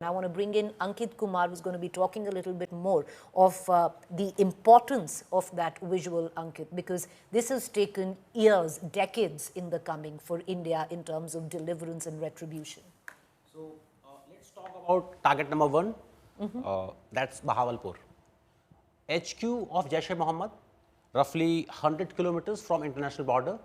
I want to bring in Ankit Kumar, who's going to be talking a little bit more of the importance of that visual, Ankit, because this has taken years, decades in the coming for India in terms of deliverance and retribution. So let's talk about target number one. That's Bahawalpur. HQ of Jaish-e-Mohammad, roughly 100 kilometers from international border,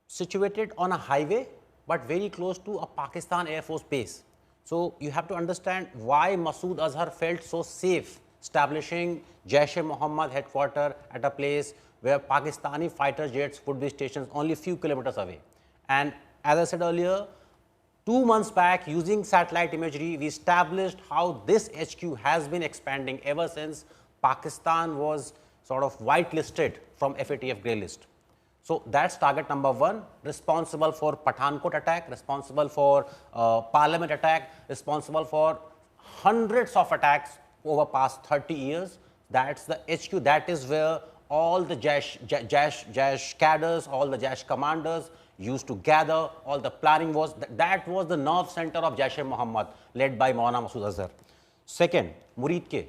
situated on a highway, but very close to a Pakistan Air Force base. So you have to understand why Masood Azhar felt so safe establishing Jaish-e-Mohammad headquarters at a place where Pakistani fighter jets would be stationed only a few kilometers away. And as I said earlier, 2 months back, using satellite imagery, we established how this HQ has been expanding ever since Pakistan was sort of whitelisted from FATF grey list. So that's target number one, responsible for Pathankot attack, responsible for Parliament attack, responsible for hundreds of attacks over past 30 years. That's the HQ. That is where all the Jaish cadres, all the Jaish commanders used to gather. All the planning was that was the nerve center of Jaish-e-Mohammad, led by Maulana Masood Azhar. Second, Muridke,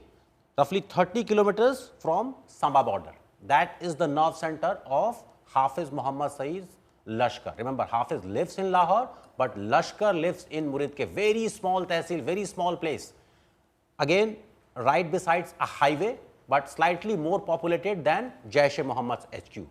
roughly 30 kilometers from Samba border. That is the nerve center of Hafiz Muhammad Saeed's Lashkar. Remember, Hafiz lives in Lahore, but Lashkar lives in Muridke, very small tehsil, very small place. Again, right besides a highway, but slightly more populated than Jaish-e-Mohammad's HQ.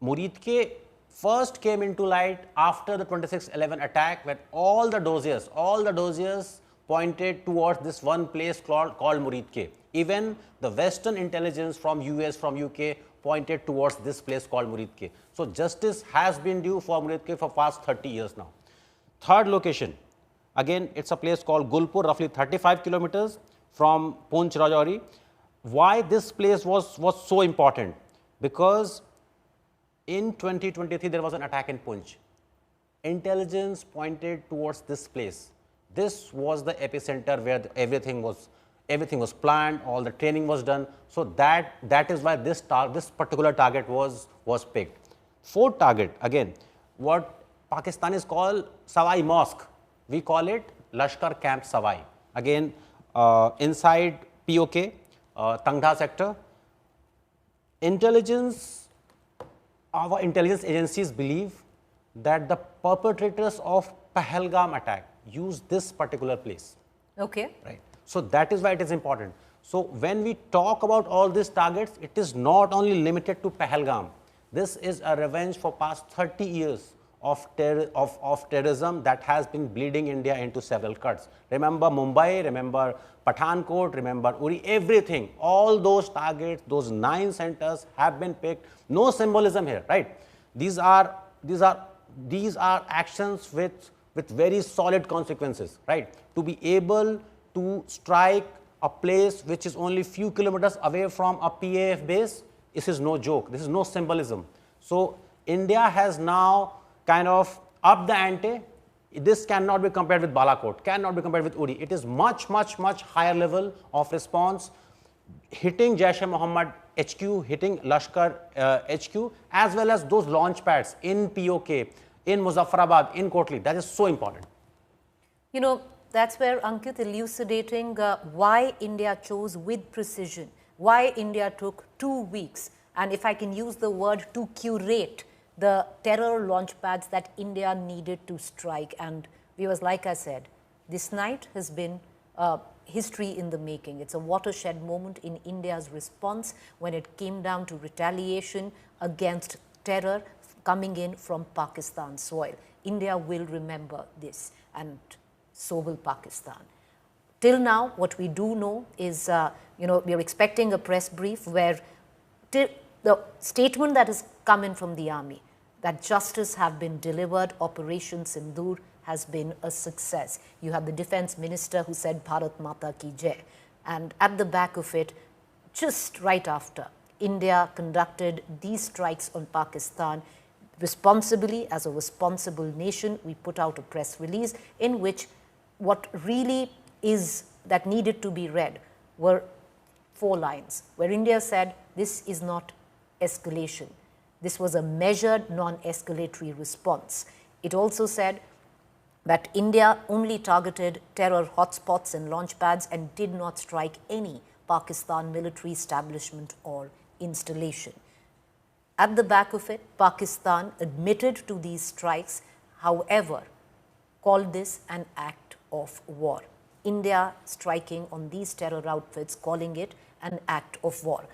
Muridke first came into light after the 26/11 attack, when all the dossiers pointed towards this one place called Muridke. Even the Western intelligence from US, from UK pointed towards this place called Muridke. So justice has been due for Muridke for past 30 years now. Third location, again it's a place called Gulpur, roughly 35 kilometers from Poonch Rajouri. Why this place was so important? Because in 2023 there was an attack in Poonch. Intelligence pointed towards this place. This was the epicenter where everything was planned, all the training was done. So that is why this particular target was picked. Fourth target, again, what Pakistanis call Sawai Mosque, we call it Lashkar Camp Sawai. Again, inside POK, Tangda sector. Our intelligence agencies believe that the perpetrators of Pahalgam attack used this particular place. Okay. Right. So that is why it is important. So when we talk about all these targets, it is not only limited to Pahalgam. This is a revenge for past 30 years of terrorism that has been bleeding India into several cuts. Remember Mumbai, remember Pathankot, remember Uri, everything. All those targets, those 9 centers have been picked. No symbolism here, right? These are actions with very solid consequences, right? To be able to strike a place which is only few kilometers away from a PAF base, this is no joke, this is no symbolism. So India has now kind of upped the ante. This cannot be compared with Balakot, cannot be compared with Uri. It is much higher level of response, hitting Jaish-e-Mohammad HQ, hitting Lashkar HQ, as well as those launch pads in POK, in Muzaffarabad, in Kotli. That is so important. You know, that's where Ankit elucidating why India chose with precision, why India took 2 weeks, and if I can use the word, to curate the terror launch pads that India needed to strike. And viewers, like I said, this night has been history in the making. It's a watershed moment in India's response when it came down to retaliation against terror coming in from Pakistan soil. India will remember this, and so will Pakistan. Till now, what we do know is, we are expecting a press brief where the statement that has come in from the army, that justice have been delivered, Operation Sindhu has been a success. You have the defense minister who said Bharat Mata Ki Jai. And at the back of it, just right after, India conducted these strikes on Pakistan responsibly. As a responsible nation, we put out a press release in which what really is that needed to be read were 4 lines, where India said, this is not escalation. This was a measured non-escalatory response. It also said that India only targeted terror hotspots and launch pads and did not strike any Pakistan military establishment or installation. At the back of it, Pakistan admitted to these strikes, however, called this an act of war. India striking on these terror outfits, calling it an act of war.